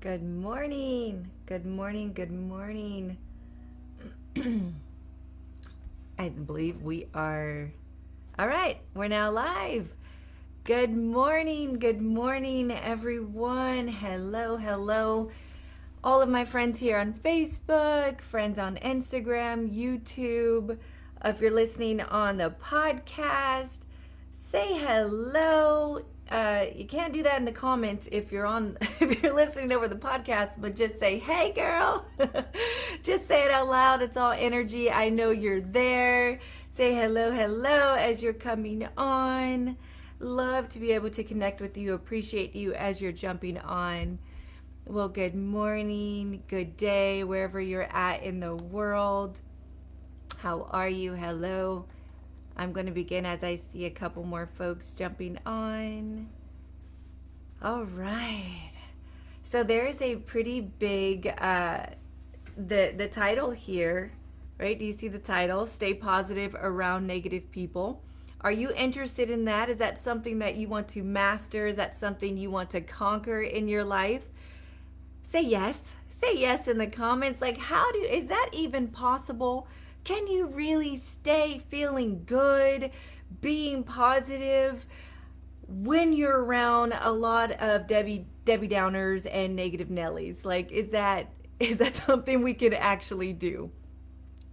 Good morning. Good morning. Good morning. I believe we are. All right, we're now live. Good morning. Good morning, everyone. Hello, hello. All of my friends here on Facebook, friends on Instagram, YouTube. If you're listening on the podcast, say hello. You can't do that in the comments if you're on if you're listening over the podcast, but just say, "Hey, girl." Just say it out loud. It's all energy. I know you're there. Say hello, hello as you're coming on. Love to be able to connect with you. Appreciate you as you're jumping on. Well, good morning, good day, wherever you're at in the world. How are you? Hello. I'm going to begin as I see a couple more folks jumping on. All right. So there's a pretty big, the title here, right? Do you see the title? Stay positive around negative people. Are you interested in that? Is that something that you want to master? Is that something you want to conquer in your life? Say yes. Say yes in the comments. Like, is that even possible? Can you really stay feeling good, being positive when you're around a lot of Debbie Downers and negative Nellies? Like, is that something we could actually do?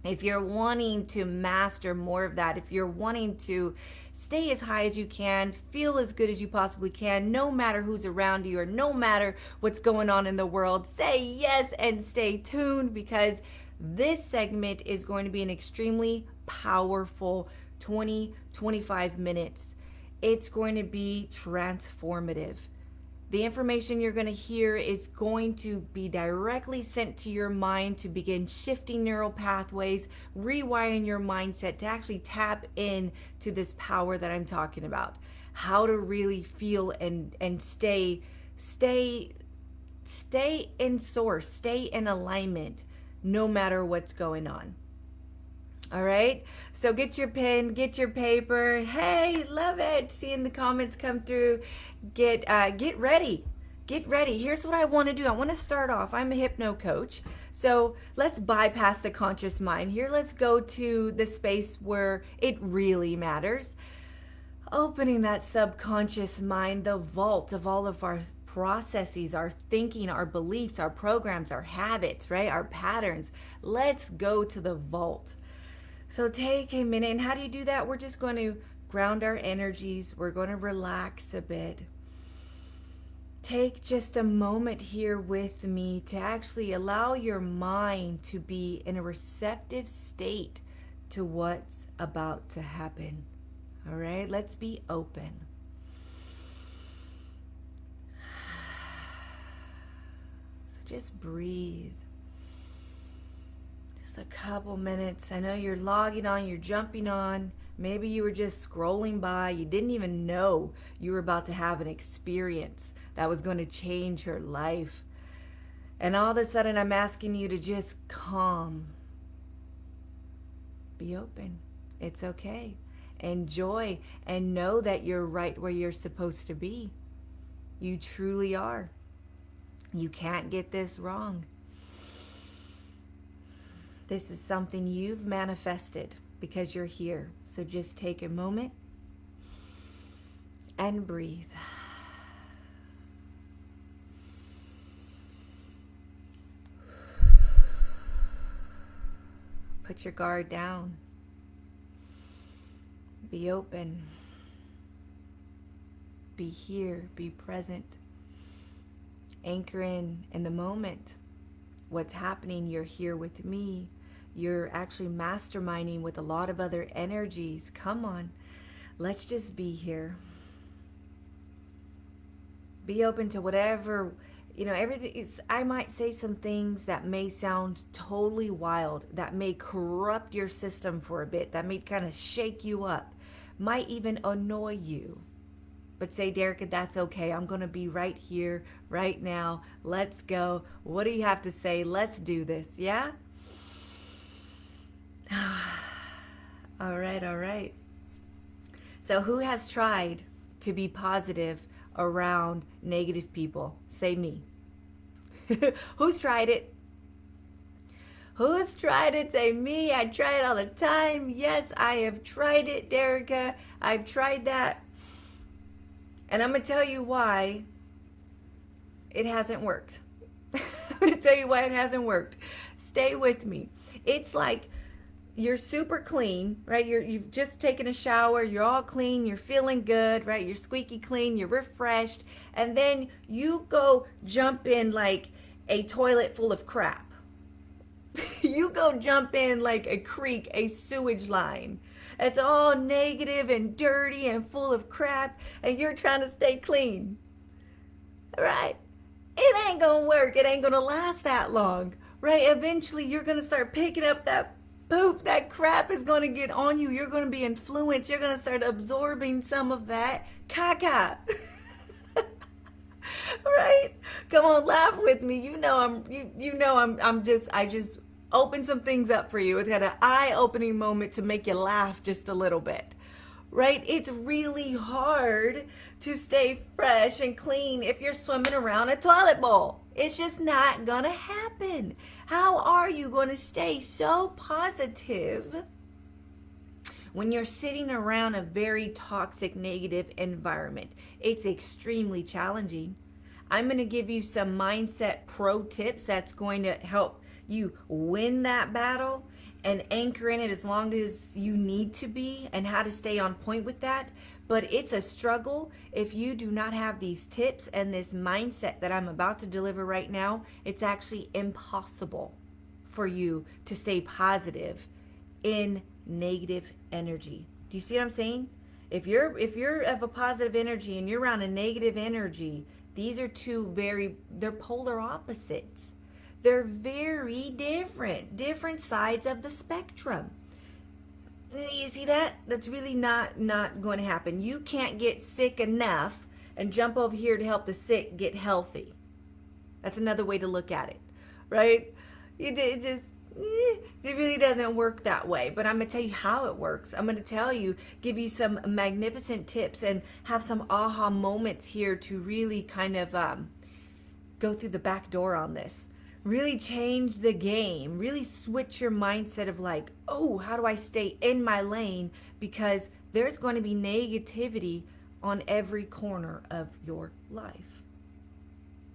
If you're wanting to master more of that, if you're wanting to stay as high as you can, feel as good as you possibly can, no matter who's around you or no matter what's going on in the world, say yes and stay tuned, because this segment is going to be an extremely powerful 20-25 minutes. It's going to be transformative. The information you're going to hear is going to be directly sent to your mind to begin shifting neural pathways, rewiring your mindset to actually tap in to this power that I'm talking about. How to really feel and stay in source, stay in alignment no matter what's going on. All right, so get your pen, get your paper. Hey, love it. Seeing the comments come through. Get ready. Get ready. Here's what I want to do. I want to start off. I'm a hypno coach. So let's bypass the conscious mind here. Let's go to the space where it really matters. Opening that subconscious mind, the vault of all of our processes, our thinking, our beliefs, our programs, our habits, right? Our patterns. Let's go to the vault. So take a minute. And how do you do that? We're just going to ground our energies. We're going to relax a bit. Take just a moment here with me to actually allow your mind to be in a receptive state to what's about to happen. All right, let's be open. So just breathe. A couple minutes. I know you're logging on, you're jumping on. Maybe you were just scrolling by. You didn't even know you were about to have an experience that was going to change your life. And all of a sudden, I'm asking you to just calm. Be open. It's okay. Enjoy and know that you're right where you're supposed to be. You truly are. You can't get this wrong. This is something you've manifested because you're here. So just take a moment and breathe. Put your guard down. Be open. Be here. Be present. Anchor in the moment. What's happening, you're here with me. You're actually masterminding with a lot of other energies. Come on, let's just be here. Be open to whatever, everything is. I might say some things that may sound totally wild, that may corrupt your system for a bit, that may kind of shake you up, might even annoy you. But say, Derika, that's okay. I'm going to be right here, right now. Let's go. What do you have to say? Let's do this. Yeah? All right. So who has tried to be positive around negative people? Say me. Who's tried it? Who's tried it? Say me. I try it all the time. Yes, I have tried it, Derika. I've tried that. And I'm going to tell you why it hasn't worked. I'm going to tell you why it hasn't worked. Stay with me. It's like you're super clean, right? You've just taken a shower, you're all clean, you're feeling good, right? You're squeaky clean, you're refreshed, and then you go jump in like a toilet full of crap. You go jump in like a creek, a sewage line. It's all negative and dirty and full of crap, and you're trying to stay clean. Right? It ain't gonna work. It ain't gonna last that long. Right? Eventually, you're gonna start picking up that poop. That crap is gonna get on you. You're gonna be influenced. You're gonna start absorbing some of that caca. Right? Come on, laugh with me. I just open some things up for you. It's got an eye-opening moment to make you laugh just a little bit. Right? It's really hard to stay fresh and clean if you're swimming around a toilet bowl. It's just not gonna happen. How are you gonna stay so positive when you're sitting around a very toxic, negative environment? It's extremely challenging. I'm going to give you some mindset pro tips that's going to help you win that battle and anchor in it as long as you need to be, and how to stay on point with that. But it's a struggle if you do not have these tips and this mindset that I'm about to deliver right now. It's actually impossible for you to stay positive in negative energy. Do you see what I'm saying? If you're of a positive energy and you're around a negative energy, these are they're polar opposites. They're very different sides of the spectrum. You see that? That's really not going to happen. You can't get sick enough and jump over here to help the sick get healthy. That's another way to look at it, right? It really doesn't work that way. But I'm going to tell you how it works. I'm going to give you some magnificent tips and have some aha moments here to really kind of go through the back door on this. Really change the game. Really switch your mindset of like, oh, how do I stay in my lane? Because there's going to be negativity on every corner of your life.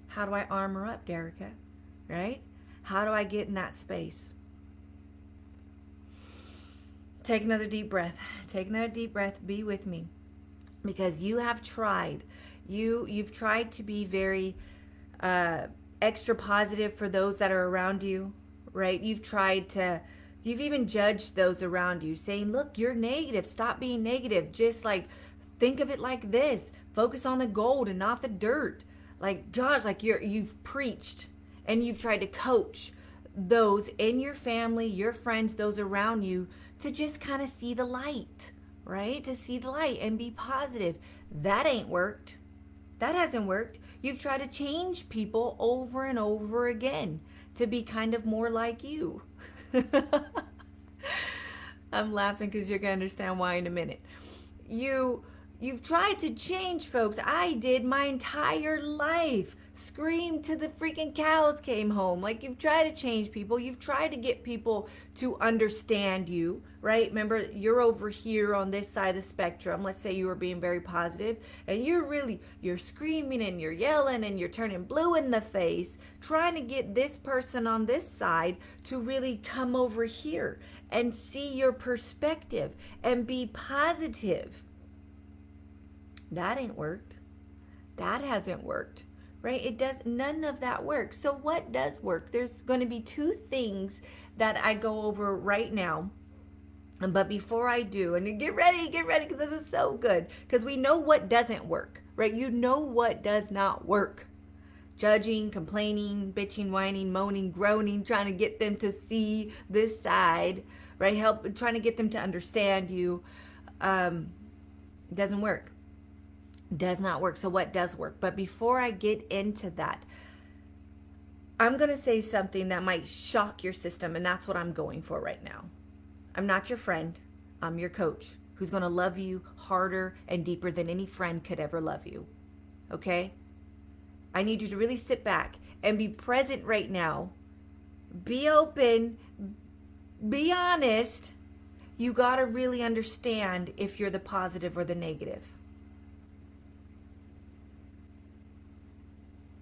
How do I armor up, Derika? Right? How do I get in that space? Take another deep breath. Take another deep breath. Be with me. Because you have tried. You've tried to be very extra positive for those that are around you, right? You've even judged those around you, saying, look, you're negative. Stop being negative. Just like, think of it like this. Focus on the gold and not the dirt. Like, gosh, like you've preached and you've tried to coach those in your family, your friends, those around you to just kind of see the light, right? To see the light and be positive. That ain't worked. That hasn't worked. You've tried to change people over and over again to be kind of more like you. I'm laughing because you're going to understand why in a minute. You've tried to change folks. I did my entire life. Screamed till the freaking cows came home. Like, you've tried to change people. You've tried to get people to understand you, right? Remember, you're over here on this side of the spectrum. Let's say you were being very positive, and you're screaming and you're yelling and you're turning blue in the face, trying to get this person on this side to really come over here and see your perspective and be positive. That ain't worked. That hasn't worked. Right? None of that works. So what does work? There's going to be two things that I go over right now. But before I do, and get ready, because this is so good. Because we know what doesn't work, right? You know what does not work. Judging, complaining, bitching, whining, moaning, groaning, trying to get them to see this side, right? Trying to get them to understand you. Doesn't work. Does not work. So what does work? But before I get into that, I'm going to say something that might shock your system, and that's what I'm going for right now. I'm not your friend. I'm your coach who's going to love you harder and deeper than any friend could ever love you. Okay? I need you to really sit back and be present right now. Be open, be honest. You got to really understand if you're the positive or the negative.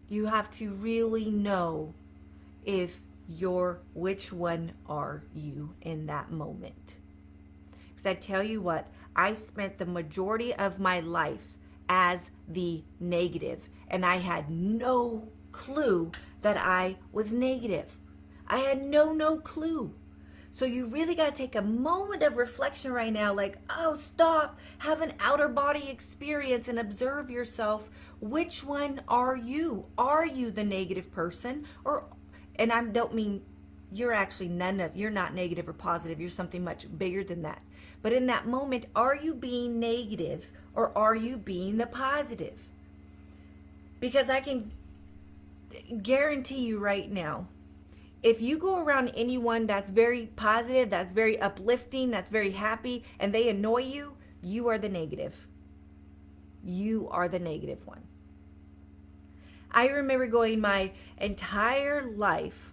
You have to really know if you're, which one are you in that moment. Because I tell you what, I spent the majority of my life as the negative, and I had no clue that I was negative. I had no clue. So you really got to take a moment of reflection right now, like, oh, stop, have an outer body experience and observe yourself. Which one are you? Are you the negative person? And I don't mean you're actually you're not negative or positive. You're something much bigger than that. But in that moment, are you being negative or are you being the positive? Because I can guarantee you right now, if you go around anyone that's very positive, that's very uplifting, that's very happy, and they annoy you, you are the negative. You are the negative one. I remember going my entire life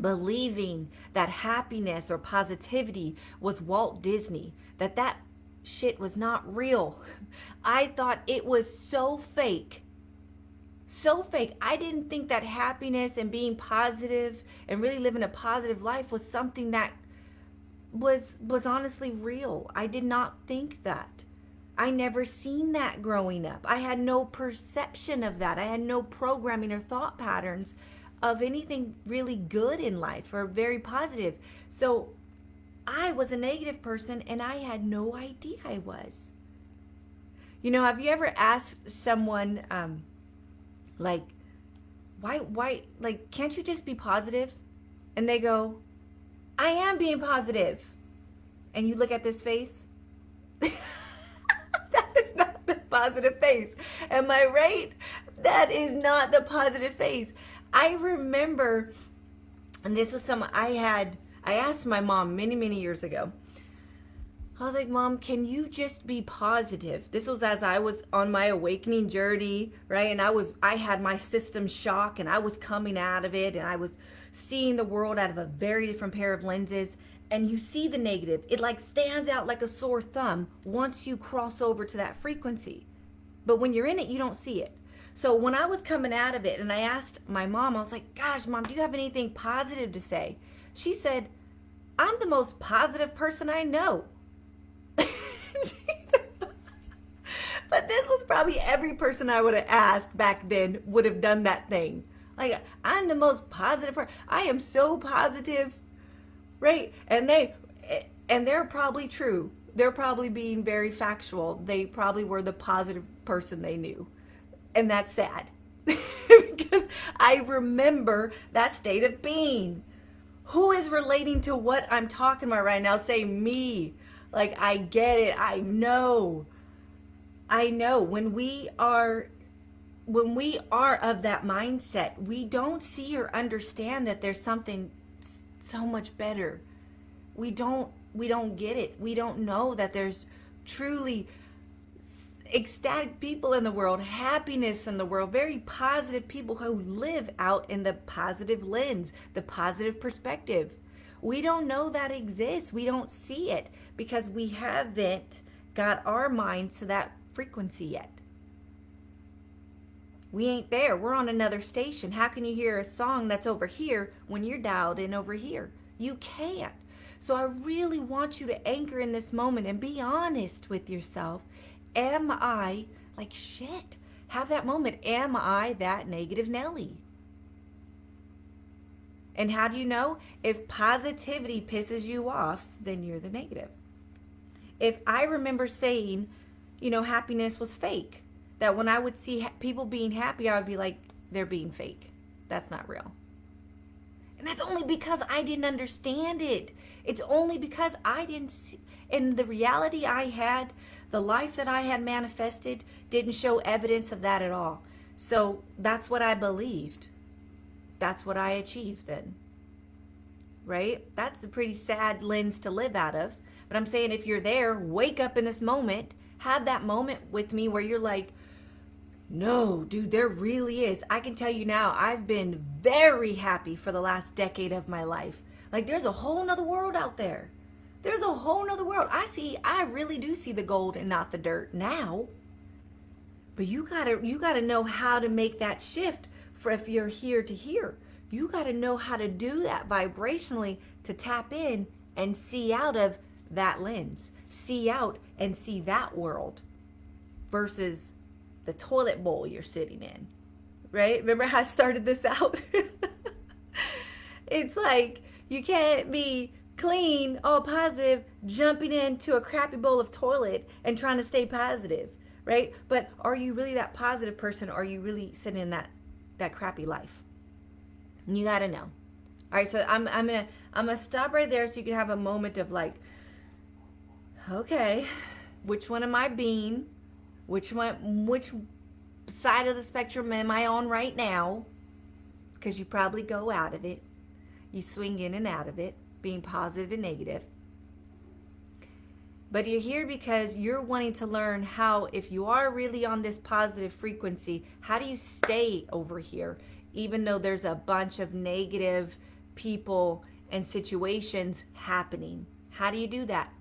believing that happiness or positivity was Walt Disney, that shit was not real. I thought it was so fake. So fake. I didn't think that happiness and being positive and really living a positive life was something that was honestly real. I did not think that. I never seen that growing up. I had no perception of that. I had no programming or thought patterns of anything really good in life or very positive. So I was a negative person and I had no idea I was. You know, have you ever asked someone, like, why, like, can't you just be positive? And they go, I am being positive. And you look at this face. That is not the positive face. Am I right? That is not the positive face. I remember, and this was I asked my mom many years ago. I was like, Mom, can you just be positive? This was as I was on my awakening journey, right? And I had my system shock and I was coming out of it and I was seeing the world out of a very different pair of lenses. And you see the negative. It like stands out like a sore thumb once you cross over to that frequency. But when you're in it, you don't see it. So when I was coming out of it and I asked my mom, I was like, gosh, Mom, do you have anything positive to say? She said, I'm the most positive person I know. But this was probably every person I would have asked back then would have done that thing. Like, I'm the most positive person. I am so positive, right? And they're probably true. They're probably being very factual. They probably were the positive person they knew. And that's sad. Because I remember that state of being. Who is relating to what I'm talking about right now? Say me. Like, I get it. I know. When we are of that mindset, we don't see or understand that there's something so much better. We don't get it. We don't know that there's truly ecstatic people in the world, happiness in the world, very positive people who live out in the positive lens, the positive perspective. We don't know that exists. We don't see it because we haven't got our minds to that frequency yet. We ain't there. We're on another station. How can you hear a song that's over here when you're dialed in over here? You can't. So I really want you to anchor in this moment and be honest with yourself. Am I, like, shit, have that moment. Am I that negative Nelly? And how do you know? If positivity pisses you off, then you're the negative. If I remember saying, happiness was fake, that when I would see people being happy, I would be like, they're being fake. That's not real. And that's only because I didn't understand it. It's only because I didn't see, and the reality I had, the life that I had manifested, didn't show evidence of that at all. So that's what I believed. That's what I achieved then. Right? That's a pretty sad lens to live out of. But I'm saying if you're there, wake up in this moment, have that moment with me where you're like, No, dude, there really is. I can tell you now, I've been very happy for the last decade of my life. Like, there's a whole nother world out there. There's a whole nother world. I really do see the gold and not the dirt now. But you gotta know how to make that shift for if you're here to here. You gotta know how to do that vibrationally to tap in and see out of that lens. See out and see that world versus the toilet bowl you're sitting in. Right? Remember how I started this out? It's like you can't be clean, all positive, jumping into a crappy bowl of toilet and trying to stay positive, right? But are you really that positive person? Or are you really sitting in that crappy life? You got to know. All right, so I'm gonna stop right there so you can have a moment of like, okay, which one am I being? Which side of the spectrum am I on right now? Because you probably go out of it. You swing in and out of it, being positive and negative. But you're here because you're wanting to learn how, if you are really on this positive frequency, how do you stay over here, even though there's a bunch of negative people and situations happening? How do you do that?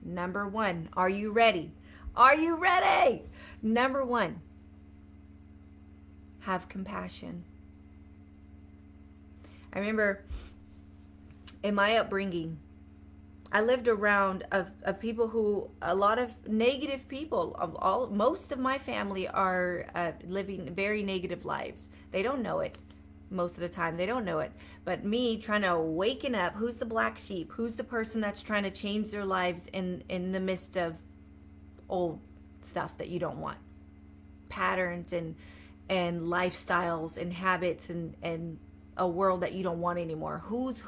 Number one, are you ready? Are you ready? Number one, have compassion. I remember in my upbringing, I lived around of people who, a lot of negative people. Most of my family are living very negative lives. They don't know it most of the time. They don't know it. But me trying to waken up, who's the black sheep? Who's the person that's trying to change their lives in the midst of old stuff that you don't want? Patterns and lifestyles and habits and a world that you don't want anymore. Who's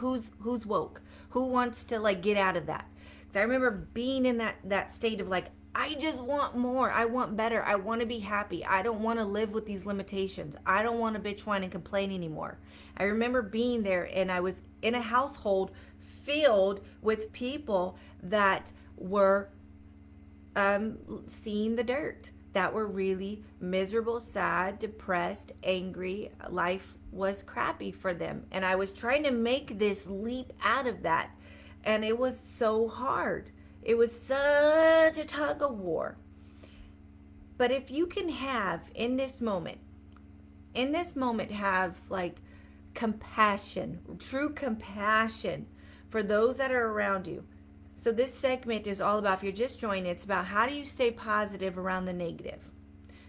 woke? Who wants to like get out of that? Because I remember being in that state of like, I just want more. I want better. I want to be happy. I don't want to live with these limitations. I don't want to bitch, whine, and complain anymore. I remember being there, and I was in a household filled with people that were seeing the dirt, that were really miserable, sad, depressed, angry. Life was crappy for them. And I was trying to make this leap out of that. And it was so hard. It was such a tug of war. But if you can have in this moment, have like compassion, true compassion for those that are around you. So this segment is all about, if you're just joining, it's about how do you stay positive around the negative.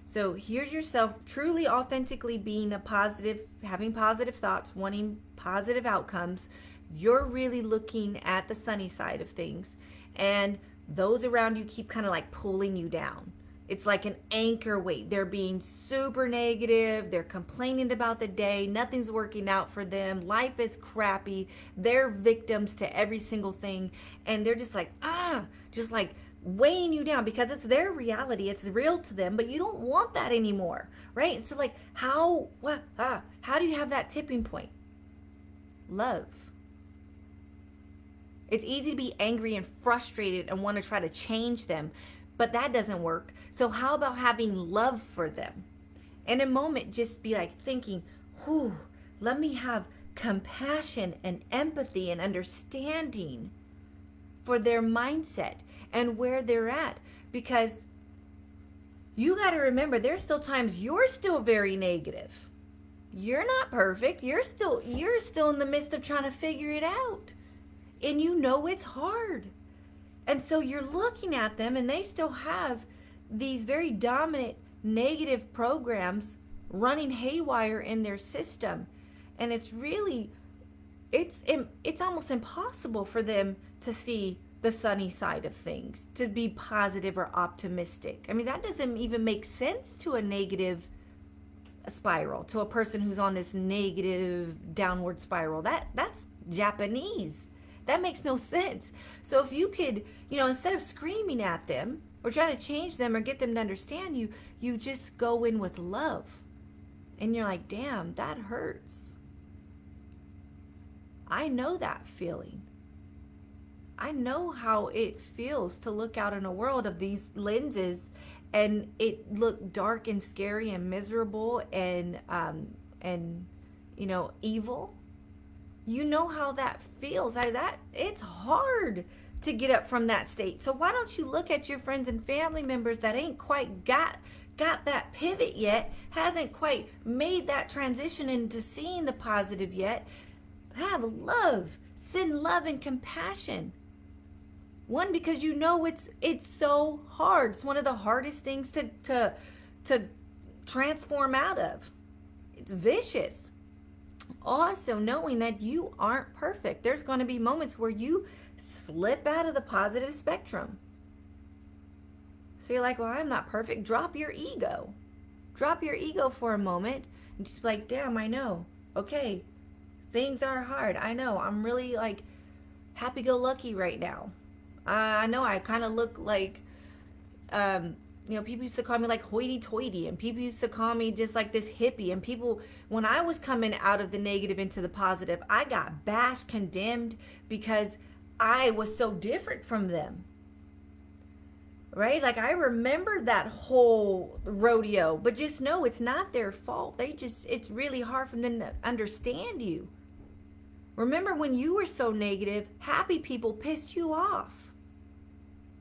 So here's yourself truly authentically being a positive, having positive thoughts, wanting positive outcomes. You're really looking at the sunny side of things, and those around you keep kind of like pulling you down. It's like an anchor weight. They're being super negative. They're complaining about the day. Nothing's working out for them. Life is crappy. They're victims to every single thing. And they're just like, just like weighing you down because it's their reality. It's real to them, but you don't want that anymore, right? So like, how do you have that tipping point? Love. It's easy to be angry and frustrated and want to try to change them, but that doesn't work. So how about having love for them? In a moment, just be like thinking, let me have compassion and empathy and understanding for their mindset and where they're at. Because you got to remember, there's still times you're still very negative. You're not perfect. You're still in the midst of trying to figure it out. And you know it's hard. And so you're looking at them and they still have these very dominant negative programs running haywire in their system. And it's really, it's almost impossible for them to see the sunny side of things, to be positive or optimistic. I mean, that doesn't even make sense to a negative spiral, to a person who's on this negative downward spiral. That's Japanese. That makes no sense. So if you could, instead of screaming at them or trying to change them or get them to understand you, you just go in with love. And you're like, damn, that hurts. I know that feeling. I know how it feels to look out in a world of these lenses and it looked dark and scary and miserable and evil. You know how that feels. That it's hard to get up from that state. So why don't you look at your friends and family members that ain't quite got that pivot yet, hasn't quite made that transition into seeing the positive yet. Have love, send love and compassion. One, because you know it's so hard. It's one of the hardest things to transform out of. It's vicious. Also, knowing that you aren't perfect. There's going to be moments where you slip out of the positive spectrum. So you're like, well, I'm not perfect. Drop your ego. Drop your ego for a moment and just be like, damn, I know. Okay, things are hard. I know. I'm really like happy-go-lucky right now. I know I kind of look like, people used to call me like hoity-toity, and people used to call me just like this hippie. And people, when I was coming out of the negative into the positive, I got bashed, condemned because I was so different from them. Right? Like, I remember that whole rodeo, but just know it's not their fault. It's really hard for them to understand you. Remember when you were so negative, happy people pissed you off.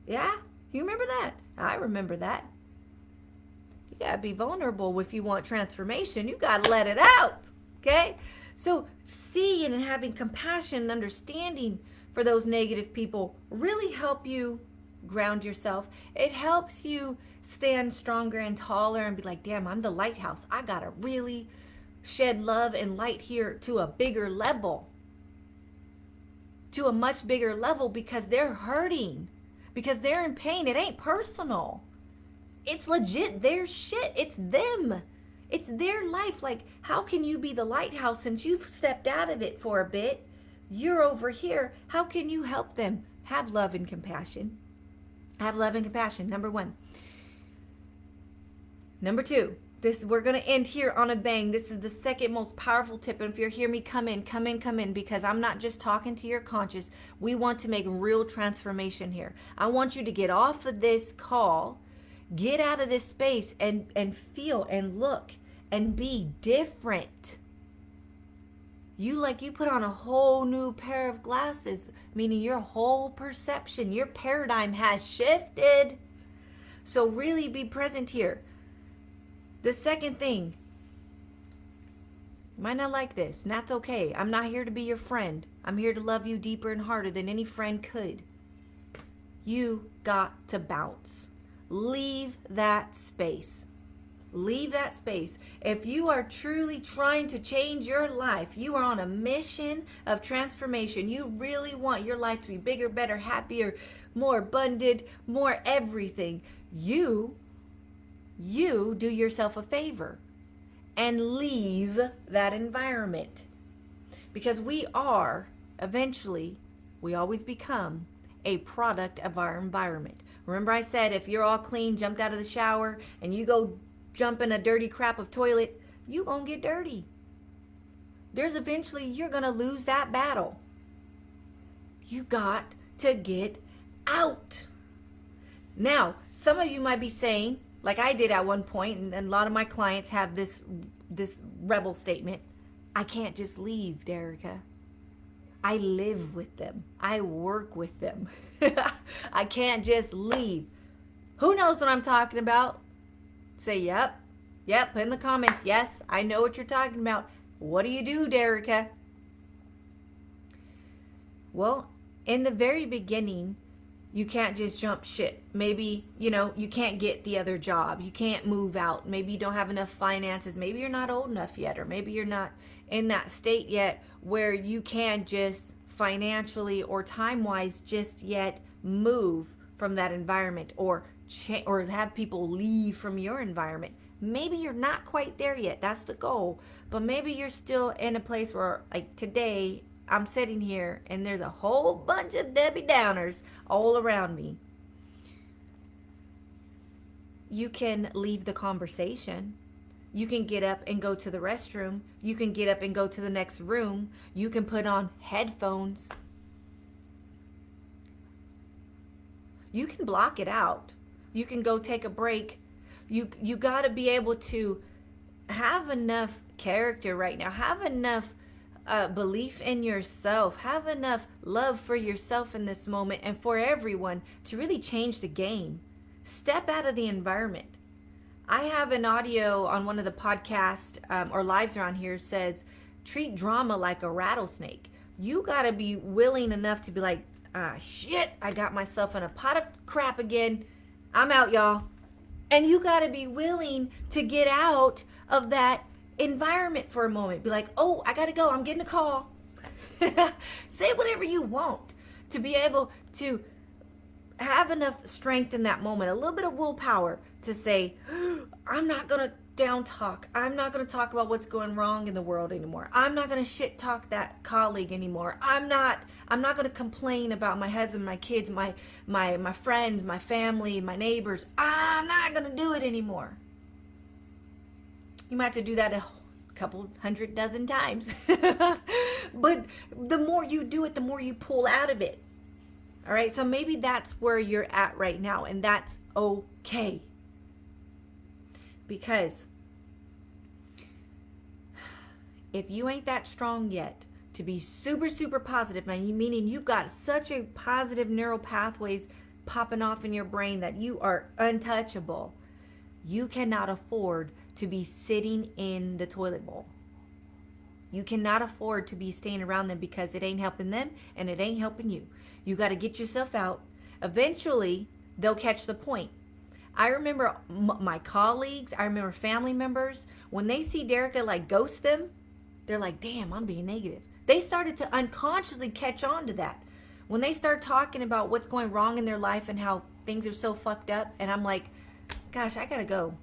Yeah? You remember that? I remember that. You gotta be vulnerable if you want transformation. You gotta let it out. Okay? So seeing and having compassion and understanding for those negative people really help you ground yourself. It helps you stand stronger and taller and be like, damn, I'm the lighthouse. I gotta really shed love and light here to a bigger level. To a much bigger level, because they're hurting. Because they're in pain. It ain't personal. It's legit their shit. It's them. It's their life. Like, how can you be the lighthouse since you've stepped out of it for a bit? You're over here. How can you help them? Have love and compassion. Have love and compassion. Number 1. Number 2. We're going to end here on a bang. This is the second most powerful tip. And if you're hearing me, come in, because I'm not just talking to your conscious. We want to make real transformation here. I want you to get off of this call, get out of this space and feel and look and be different. You put on a whole new pair of glasses, meaning your whole perception, your paradigm has shifted. So really be present here. The second thing, you might not like this, and that's okay. I'm not here to be your friend. I'm here to love you deeper and harder than any friend could. You got to bounce. Leave that space. Leave that space. If you are truly trying to change your life, you are on a mission of transformation. You really want your life to be bigger, better, happier, more abundant, more everything. You do yourself a favor and leave that environment. Because we always become a product of our environment. Remember I said, if you're all clean, jumped out of the shower, and you go jump in a dirty crap of toilet, you gonna get dirty. You're gonna lose that battle. You got to get out. Now, some of you might be saying, like I did at one point, and a lot of my clients have this rebel statement, I can't just leave, Derika. I live with them. I work with them. I can't just leave. Who knows what I'm talking about? Say, yep, put in the comments, yes, I know what you're talking about. What do you do, Derika? Well, in the very beginning, you can't just jump shit. Maybe, you can't get the other job. You can't move out. Maybe you don't have enough finances. Maybe you're not old enough yet, or maybe you're not in that state yet where you can just financially or time-wise just yet move from that environment or have people leave from your environment. Maybe you're not quite there yet. That's the goal. But maybe you're still in a place where, like today, I'm sitting here and there's a whole bunch of Debbie Downers all around me. You can leave the conversation. You can get up and go to the restroom. You can get up and go to the next room. You can put on headphones. You can block it out. You can go take a break. You got to be able to have enough character right now. Have enough belief in yourself. Have enough love for yourself in this moment and for everyone to really change the game. Step out of the environment. I have an audio on one of the podcasts or lives around here says, treat drama like a rattlesnake. You got to be willing enough to be like, shit, I got myself in a pot of crap again. I'm out, y'all. And you got to be willing to get out of that environment for a moment. Be like, oh, I got to go. I'm getting a call. Say whatever you want to be able to have enough strength in that moment, a little bit of willpower to say, I'm not going to down talk. I'm not going to talk about what's going wrong in the world anymore. I'm not going to shit talk that colleague anymore. I'm not going to complain about my husband, my kids, my friends, my family, my neighbors. I'm not going to do it anymore. You might have to do that a couple hundred dozen times. But the more you do it, the more you pull out of it. All right, so maybe that's where you're at right now, and that's okay. Because if you ain't that strong yet to be super, super positive, meaning you've got such a positive neural pathways popping off in your brain that you are untouchable, you cannot afford to be sitting in the toilet bowl. You cannot afford to be staying around them because it ain't helping them and it ain't helping you. You got to get yourself out. Eventually, they'll catch the point. I remember my colleagues, I remember family members, when they see Derika like ghost them, they're like, damn, I'm being negative. They started to unconsciously catch on to that. When they start talking about what's going wrong in their life and how things are so fucked up, and I'm like, gosh, I got to go.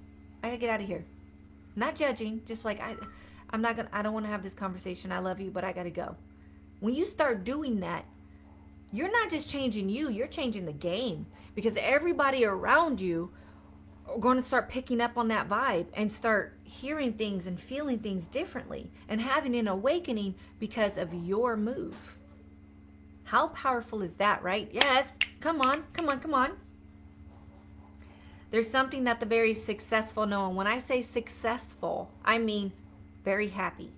I got to get out of here. Not judging, just like, I don't want to have this conversation. I love you, but I got to go. When you start doing that, you're not just changing you, you're changing the game, because everybody around you are going to start picking up on that vibe and start hearing things and feeling things differently and having an awakening because of your move. How powerful is that, right? Yes. Come on. There's something that the very successful know. And when I say successful, I mean very happy.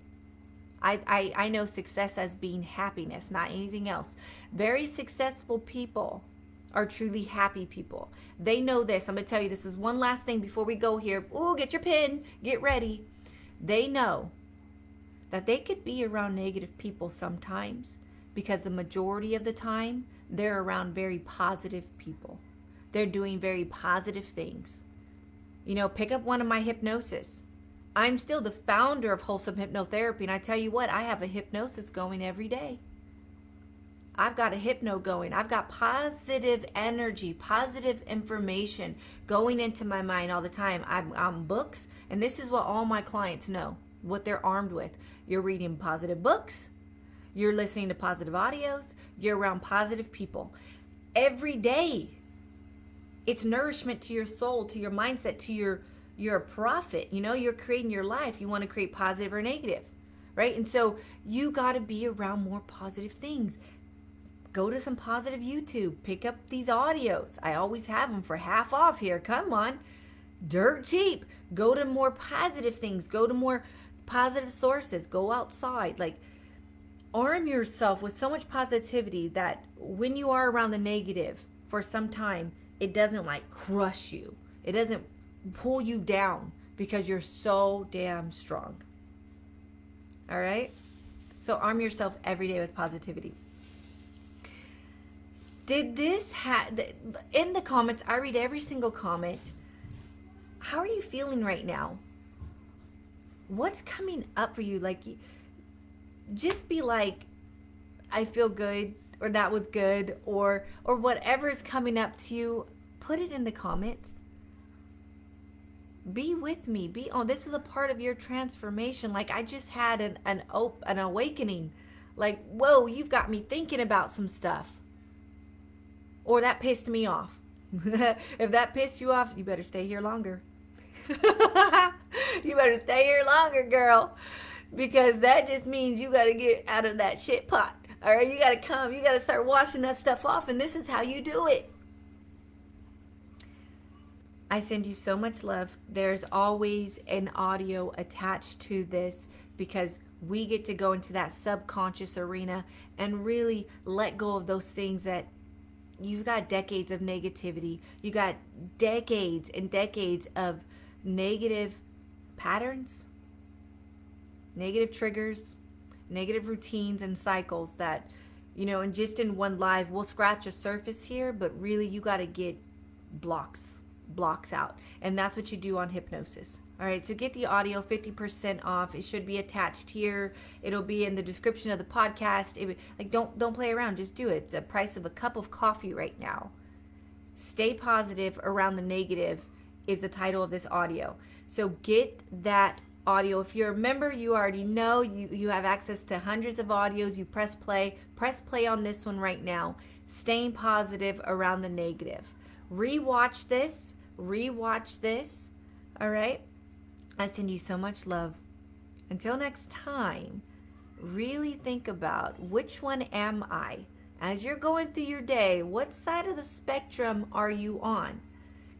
I know success as being happiness, not anything else. Very successful people are truly happy people. They know this. I'm going to tell you, this is one last thing before we go here. Ooh, get your pen. Get ready. They know that they could be around negative people sometimes because the majority of the time, they're around very positive people. They're doing very positive things. You know, pick up one of my hypnosis. I'm still the founder of Wholesome Hypnotherapy, and I tell you what, I have a hypnosis going every day. I've got a hypno going. I've got positive energy, positive information going into my mind all the time. I'm books, and this is what all my clients know, what they're armed with. You're reading positive books. You're listening to positive audios. You're around positive people. Every day, it's nourishment to your soul, to your mindset, to you're a prophet. You know, you're creating your life. You want to create positive or negative, right? And so you got to be around more positive things. Go to some positive YouTube. Pick up these audios. I always have them for half off here. Come on. Dirt cheap. Go to more positive things. Go to more positive sources. Go outside. Like, arm yourself with so much positivity that when you are around the negative for some time, it doesn't like crush you. It doesn't pull you down because you're so damn strong. All right? So arm yourself every day with positivity. Did this in the comments, I read every single comment. How are you feeling right now? What's coming up for you? Like, just be like, I feel good, or that was good, or whatever is coming up to you. Put it in the comments. Be with me. This is a part of your transformation. Like, I just had an awakening. Like, whoa, you've got me thinking about some stuff. Or that pissed me off. If that pissed you off, you better stay here longer. You better stay here longer, girl. Because that just means you got to get out of that shit pot. All right, you got to come. You got to start washing that stuff off. And this is how you do it. I send you so much love. There's always an audio attached to this because we get to go into that subconscious arena and really let go of those things that you've got decades of negativity. You got decades and decades of negative patterns, negative triggers, negative routines and cycles that, and just in one live, we'll scratch a surface here, but really you got to get blocks out. And that's what you do on hypnosis. All right, so get the audio 50% off. It should be attached here. It'll be in the description of the podcast. Don't play around, just do it. It's the price of a cup of coffee right now. Stay positive around the negative is the title of this audio. So get that audio. If you're a member, you already know you have access to hundreds of audios. You press play on this one right now. Staying positive around the negative. Rewatch this. All right. I send you so much love. Until next time, really think about which one am I? As you're going through your day, what side of the spectrum are you on?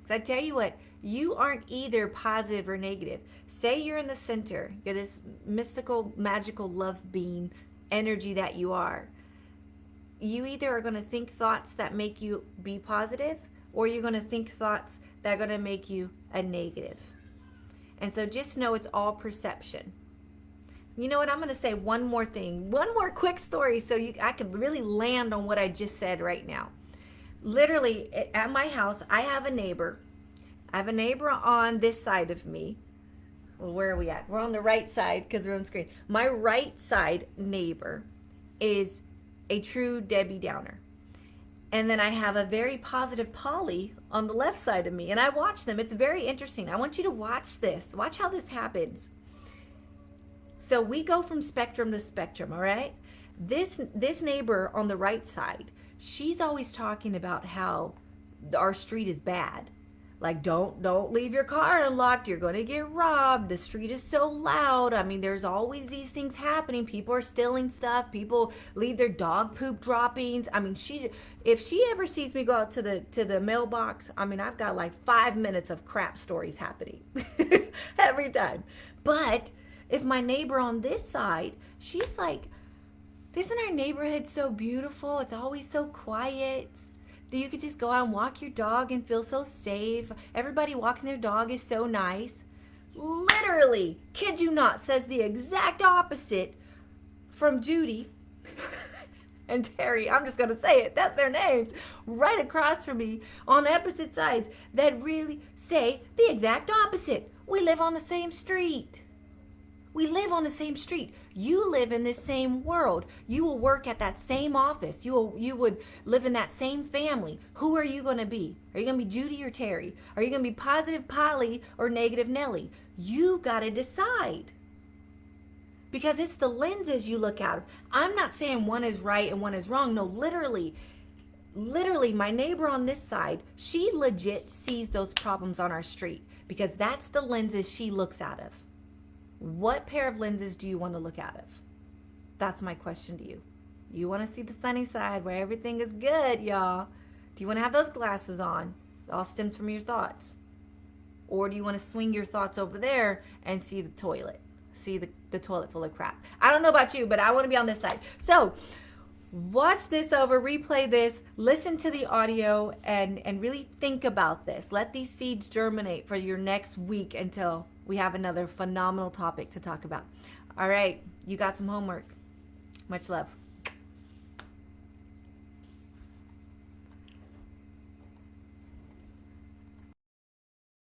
Because I tell you what, you aren't either positive or negative. Say you're in the center. You're this mystical, magical love being energy that you are. You either are going to think thoughts that make you be positive, or you're going to think thoughts that are going to make you a negative. And so just know it's all perception. You know what? I'm going to say one more thing, one more quick story so I could really land on what I just said right now. Literally, at my house, I have a neighbor. I have a neighbor on this side of me. Well, where are we at? We're on the right side because we're on screen. My right side neighbor is a true Debbie Downer. And then I have a very positive Polly on the left side of me. And I watch them. It's very interesting. I want you to watch this. Watch how this happens. So we go from spectrum to spectrum, all right? This neighbor on the right side, she's always talking about how our street is bad. Like, don't leave your car unlocked. You're going to get robbed. The street is so loud. I mean, there's always these things happening. People are stealing stuff. People leave their dog poop droppings. I mean, if she ever sees me go out to the mailbox, I mean, I've got like 5 minutes of crap stories happening every time. But if my neighbor on this side, she's like, isn't our neighborhood so beautiful? It's always so quiet. That you could just go out and walk your dog and feel so safe. Everybody walking their dog is so nice. Literally, kid you not, says the exact opposite from Judy and Terry. I'm just going to say it. That's their names. Right across from me on opposite sides that really say the exact opposite. We live on the same street. We live on the same street. You live in this same world. You will work at that same office. You would live in that same family. Who are you going to be? Are you going to be Judy or Terry? Are you going to be positive Polly or negative Nellie? You got to decide. Because it's the lenses you look out of. I'm not saying one is right and one is wrong. No, literally, my neighbor on this side, she legit sees those problems on our street because that's the lenses she looks out of. What pair of lenses do you want to look out of? That's my question to you. You want to see the sunny side where everything is good, y'all. Do you want to have those glasses on? It all stems from your thoughts. Or do you want to swing your thoughts over there and see the toilet? See the toilet full of crap. I don't know about you, but I want to be on this side. So watch this over, replay this, listen to the audio, and really think about this. Let these seeds germinate for your next week until we have another phenomenal topic to talk about. All right, you got some homework. Much love.